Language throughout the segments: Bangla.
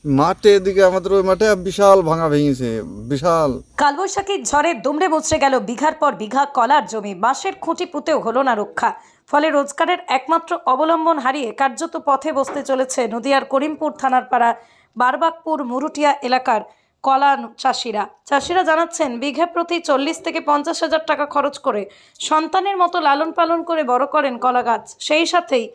মাঠে এদিকে আমাদের ওই মাঠে বিশাল ভাঙা ভেঙেছে, বিশাল। কালবৈশাখীর ঝড়ে দুমড়ে মুচড়ে গেল বিঘার পর বিঘা কলার জমি। বাঁশের খুঁটি পুঁতেও হলো না রক্ষা। ফলে রোজগারের একমাত্র অবলম্বন হারিয়ে কার্যত পথে বসতে চলেছে নদিয়ার করিমপুর থানার পাড়া বারবাকপুর মুরুটিয়া এলাকার কলা চাষিরা জানাচ্ছেন, বিঘা প্রতি 40 থেকে 50 হাজার টাকা খরচ করে সন্তানের মতো লালন পালন করে বড় করেন কলা গাছ। সেই সাথেই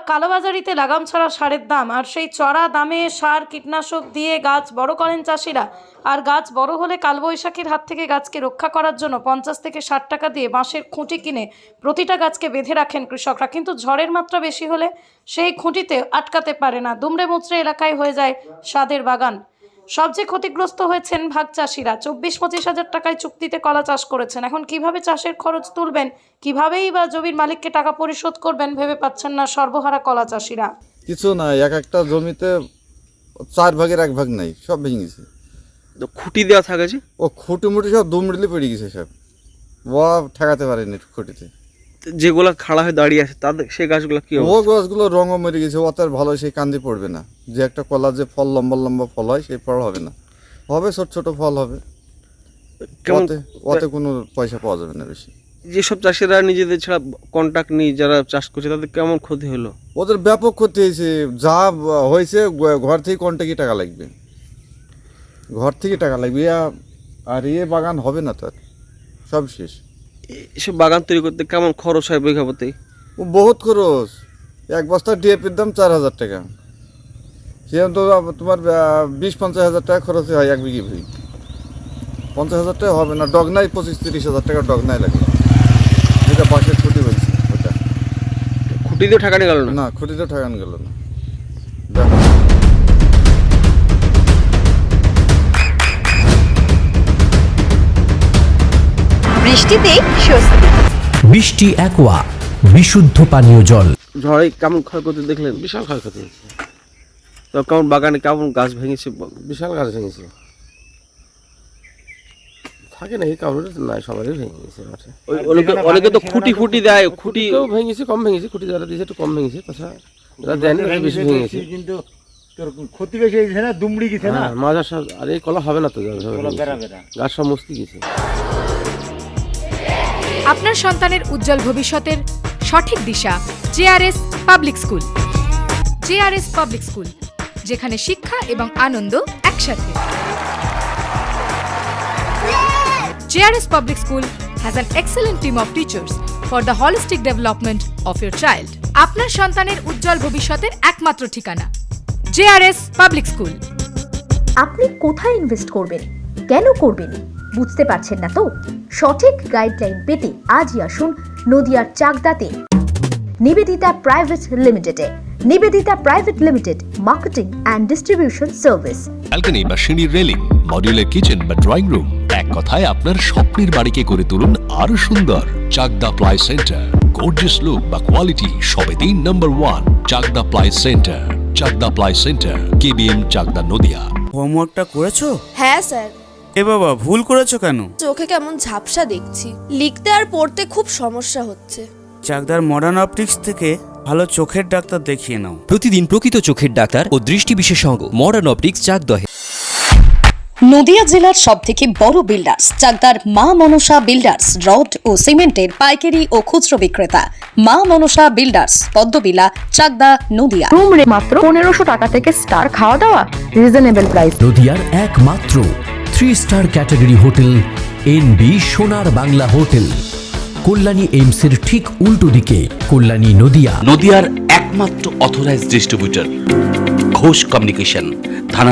কালোবাজারিতে লাগাম ছাড়া সারের দাম, আর সেই চড়া দামে সার কীটনাশক দিয়ে গাছ বড় করেন চাষিরা। আর গাছ বড় হলে কালবৈশাখীর হাত থেকে গাছকে রক্ষা করার জন্য 50 থেকে 60 টাকা দিয়ে বাঁশের খুঁটি কিনে প্রতিটা গাছকে বেঁধে রাখেন কৃষকরা। কিন্তু ঝড়ের মাত্রা বেশি হলে সেই খুঁটিতে আটকাতে পারে না। দুমড়ে মুচড়ে এলাকায় হয়ে যায় সাদের বাগান। সবচেয়ে ক্ষতিগ্রস্ত হয়েছেন ভাগ চাষিরা। 24-25 হাজার টাকায় চুক্তিতে কলা চাষ করেছেন। এখন কিভাবে চাষের খরচ তুলবেন, কিভাবেই বা জমির মালিককে টাকা পরিশোধ করবেন ভেবে পাচ্ছেন না সর্বহারা কলা চাষিরা। কিছু নাই, এক একটা জমিতে 4 ভাগের 1 ভাগ নাই, সব ভেঙে গেছে। তো খুঁটি দেওয়া থাকে যে ও খুঁটি মুটি সব দুমড়িলে পড়ে গেছে সব, ও ঠেকাতে পারেনি খুঁটিতে। যেগুলো খাড়া হয়ে দাঁড়িয়ে আছে তাদের সেই গাছগুলো কি ও গাছগুলো রঙও মরে গেছে, অত আর ভালো সেই কান্দি পড়বে না। যে একটা কলা যে ফল লম্বা লম্বা ফল হয় সেই ফল হবে না, হবে ছোট ছোট ফল হবে। কেমন ওতে কোনো পয়সা পাওয়া যাবে না বেশি। যেসব চাষিরা নিজেদের ছাড়া কন্ট্রাক্ট নিয়ে যারা চাষ করছে তাদের কেমন ক্ষতি হলো? ওদের ব্যাপক ক্ষতি হয়েছে। যা হয়েছে ঘর থেকে কন্টাক্টই টাকা লাগবে, ঘর থেকে টাকা লাগবে। আর বাগান হবে না, তার সব শেষ। এসব বাগান তৈরি করতে কেমন খরচ হয় বিঘা প্রতি? ও বহুত খরচ। 1 বস্তা ডিএপির দাম 4,000 টাকা। সেরকম তো তোমার 20-50 হাজার টাকা খরচ হয় 1 বিঘে ভুঁই। 50 হাজার টাকা হবে না, ডগনায় 25-30 হাজার টাকা ডগনায় লাগে, যেটা বাঁশের খুঁটি বলছে ওটা। খুঁটি দিয়ে ঠেকানো গেল না? না, খুঁটিতে ঠেকানো গেল না। বৃষ্টিতেই স্বস্তি। বৃষ্টি অ্যাকোয়া বিশুদ্ধ পানীয় জল। ঝড়ে কেমন ক্ষয়ক্ষতি দেখলেন? বিশাল ক্ষয়ক্ষতি হয়েছে, তো কেমন বাগানে কেমন গাছ ভেঙেছে? বিশাল গাছ ভেঙেছে। থাকে না এই কারণে নাই, সবারই ভেঙে গেছে মাঠে। অনেকে তো খুঁটি দেয়, খুঁটি খুঁটিতেও ভেঙেছে, কম ভেঙেছে। খুঁটি যারা দিয়েছে একটু কম ভেঙেছে, তাছাড়া যারা দেয়নি তারা বেশি ভেঙেছে। কিন্তু তোর ক্ষতি বেশি হয়েছে না, দুমড়ি গেছে না, মাঝার সব। আর এই কলা হবে না তো, গাছ সব মুস্তি গেছে। আপনার সন্তানের উজ্জ্বল ভবিষ্যতের সঠিক দিশা JRS public school. JRS public school, যেখানে শিক্ষা এবং আনন্দ একসাথে। JRS public school has an excellent team of teachers for the holistic development of your child. আপনার সন্তানের উজ্জ্বল ভবিষ্যতের একমাত্র ঠিকানা জেআরএস পাবলিক স্কুল। আপনি কোথায় ইনভেস্ট করবেন, কেন করবেন, বুঝতে পারছেন না তো? সঠিক গাইডলাইন পেতে আজই আসুন নদিয়ার চাকদাতে নিবেদিতা প্রাইভেট লিমিটেডে। Nibedita private limited, marketing and distribution service. Balcony বা সিঁড়ির রেলিং, মডিউলার কিচেন বা ড্রয়িং রুম, এক কথায় আপনার স্বপ্নের বাড়িকে করে তুলুন আরো সুন্দর। Chakdaha ply centre, gorgeous look বা কোয়ালিটি সবেতেই number 1। Chakdaha ply centre, Chakdaha ply centre, KBM, Chakdaha, Nadia. হোমওয়ার্কটা করেছো? হ্যাঁ স্যার। এ বাবা, ভুল করেছো কেন? চোখে কেমন ঝাপসা দেখছি, লিখতে আর পড়তে খুব সমস্যা হচ্ছে। চাকদার মডার্ন অপটিক্স থেকে ভালো চোখের ডাক্তার দেখিয়ে নাও। প্রতিদিন প্রকৃত চোখের ডাক্তার ও দৃষ্টি বিশেষজ্ঞ মডার্ন অপটিক্স চাকদহে। নদিয়া জেলার সবথেকে বড় বিল্ডার্স চাকদার মা মনসা বিল্ডার্স, রড ও সিমেন্টের পাইকারি ও খুচরো বিক্রেতা। মা মনসা বিল্ডার্স, পদ্মবিলা, চাকদা, নদিয়া। রুম রে মাত্র 1500 টাকা থেকে স্টার, খাওয়া দাওয়া রিজনেবল প্রাইস। নদিয়ার একমাত্র 3 স্টার ক্যাটাগরি হোটেল এনবি সোনার বাংলা হোটেল, কল্যাণী এইমসের ঠিক উল্টো দিকে, কল্যাণী, নদিয়া। নদিয়ার একমাত্র অথরাইজড ডিস্ট্রিবিউটর ঘোষ কমিউনিকেশন, থানা